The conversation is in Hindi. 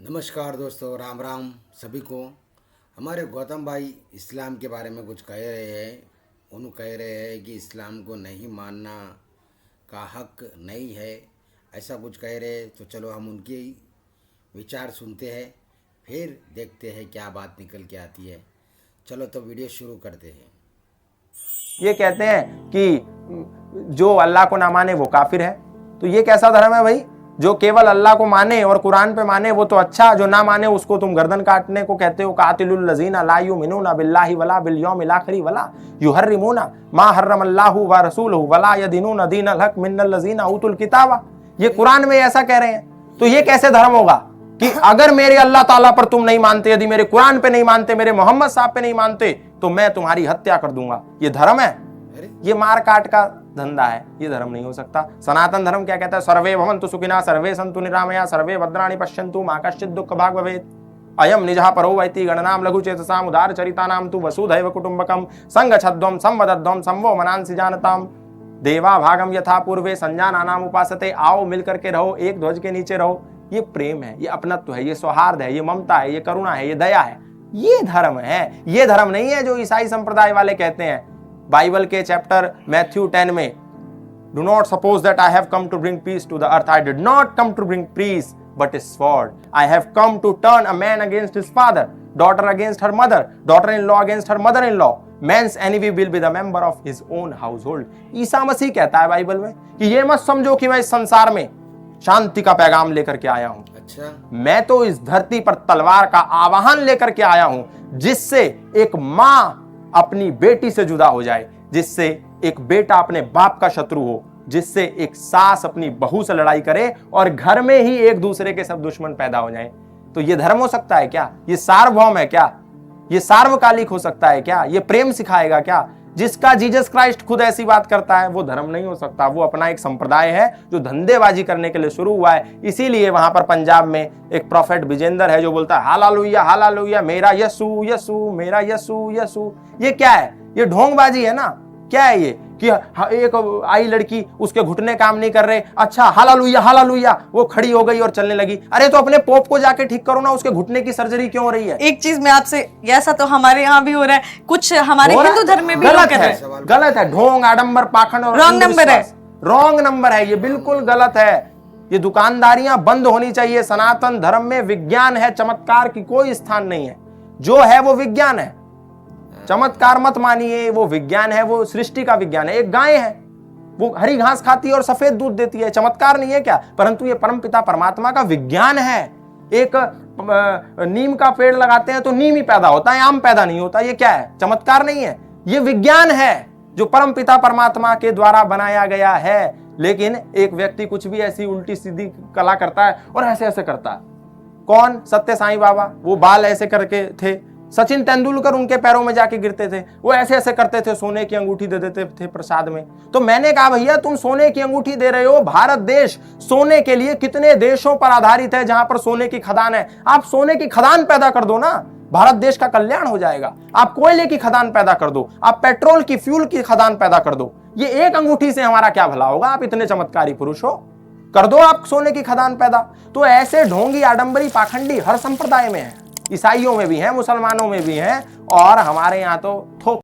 नमस्कार दोस्तों, राम राम सभी को। हमारे गौतम भाई इस्लाम के बारे में कुछ कह रहे हैं। उन्होंने कह रहे हैं कि इस्लाम को नहीं मानना का हक नहीं है, ऐसा कुछ कह रहे हैं। तो चलो हम उनके विचार सुनते हैं, फिर देखते हैं क्या बात निकल के आती है। चलो तो वीडियो शुरू करते हैं। ये कहते हैं कि जो अल्लाह को ना माने वो काफिर है। तो ये कैसा धर्म है भाई? जो केवल अल्लाह को माने और कुरान पे माने वो तो अच्छा, जो ना माने उसको तुम गर्दन काटने को कहते हो। कातिलुल लजीना ला युमिनूना बिल्लाहि वला बिल यौमिल आखिर वला युहर्रिमूना मा हर्रमल्लाहु व रसूलुहु वला यदीनूना दीनल हक मिनल लजीना उतुल किताबा। ये कुरान में ऐसा कह रहे हैं। तो ये कैसे धर्म होगा कि अगर मेरे अल्लाह ताला पर तुम नहीं मानते, यदि मेरे कुरान पे नहीं मानते, मेरे मोहम्मद साहब पे नहीं मानते, तो मैं तुम्हारी हत्या कर दूंगा। ये धर्म है? ये मार काट का धंधा है, ये धर्म नहीं हो सकता। सनातन धर्म क्या कहता है? सर्वे भवन्तु सुखिनः सर्वे सन्तु निरामया सर्वे भद्राणि पश्यन्तु मा कश्चित् दुःख भाग् भवेत् अयम निजः परो वैति गणनाम लघु चेतसाम उदार चरितानाम तु वसुधैव कुटुम्बकम संगच्छध्वम संवदध्वम संवो मनांसि जानताम देवा भागम यथा पूर्वे संजानानाम उपासते। आओ मिलकर के रहो, एक ध्वज के नीचे रहो। ये प्रेम है, ये अपनत्व है, ये सौहार्द है, ये ममता है, ये करुणा है, ये दया है। ये धर्म है। ये धर्म नहीं है जो ईसाई संप्रदाय वाले कहते हैं। बाइबल के चैप्टर मैथ्यू 10 में, do not suppose that I have come to bring peace to the earth. I did not come to bring peace but a sword. I have come to turn a man against his father, daughter against her mother, daughter in law against her mother in law, man's enemy will be the member of his own household. ईसा मसीह कहता है बाइबल में कि ये मत समझो कि मैं इस संसार में शांति का पैगाम लेकर के आया हूं। अच्छा, मैं तो इस धरती पर तलवार का आवाहन लेकर के आया हूं, जिससे एक मां अपनी बेटी से जुदा हो जाए, जिससे एक बेटा अपने बाप का शत्रु हो, जिससे एक सास अपनी बहू से लड़ाई करे और घर में ही एक दूसरे के सब दुश्मन पैदा हो जाए। तो ये धर्म हो सकता है क्या? ये सार्वभौम है क्या? ये सार्वकालिक हो सकता है क्या? ये प्रेम सिखाएगा क्या? जिसका जीसस क्राइस्ट खुद ऐसी बात करता है वो धर्म नहीं हो सकता। वो अपना एक संप्रदाय है जो धंधेबाजी करने के लिए शुरू हुआ है। इसीलिए वहां पर पंजाब में एक प्रोफेट विजेंदर है जो बोलता है हालेलुया हालेलुया, मेरा यीशु यीशु, मेरा यीशु यीशु। ये क्या है? ये ढोंगबाजी है ना। क्या है ये कि एक आई लड़की, उसके घुटने काम नहीं कर रहे, अच्छा हालेलुया हालेलुया, वो खड़ी हो गई और चलने लगी। अरे तो अपने पोप को जाके ठीक करो ना, उसके घुटने की सर्जरी क्यों हो रही है? एक चीज मैं आपसे, ऐसा तो हमारे यहाँ भी हो रहा है, कुछ हमारे हिंदू धर्म में भी लोग कर रहे हैं। गलत है। ढोंग, आडंबर, पाखंड और रॉन्ग नंबर है। रॉन्ग नंबर है, ये बिल्कुल गलत है। ये दुकानदारियां बंद होनी चाहिए। सनातन धर्म में विज्ञान है, चमत्कार की कोई स्थान नहीं है। जो है वो विज्ञान है। चमत्कार मत मानिए, वो विज्ञान है, वो सृष्टि का विज्ञान है। एक गाय है, वो हरी घास खाती है और सफेद दूध देती है, चमत्कार नहीं है क्या? परंतु ये परमपिता परमात्मा का विज्ञान है। एक नीम का पेड़ लगाते हैं तो नीम ही पैदा होता है, आम पैदा नहीं होता। ये क्या है? चमत्कार नहीं है, ये विज्ञान है जो परमपिता परमात्मा के द्वारा बनाया गया है। लेकिन एक व्यक्ति कुछ भी ऐसी उल्टी सीधी कला करता है और ऐसे ऐसे करता है। कौन? सत्य साईं बाबा। वो बाल ऐसे करके थे। सचिन तेंदुलकर उनके पैरों में जाके गिरते थे, वो ऐसे ऐसे करते थे, सोने की अंगूठी दे देते थे प्रसाद में। तो मैंने कहा भैया तुम सोने की अंगूठी दे रहे हो, भारत देश सोने के लिए कितने देशों पर आधारित है जहां पर सोने की खदान है। आप सोने की खदान पैदा कर दो ना, भारत देश का कल्याण हो जाएगा। आप कोयले की खदान पैदा कर दो, आप पेट्रोल की, फ्यूल की खदान पैदा कर दो। ये एक अंगूठी से हमारा क्या भला होगा? आप इतने चमत्कारी पुरुष हो, कर दो आप सोने की खदान पैदा। तो ऐसे ढोंगी, आडंबरी, पाखंडी हर संप्रदाय में है। ईसाइयों में भी हैं, मुसलमानों में भी हैं, और हमारे यहाँ तो थोक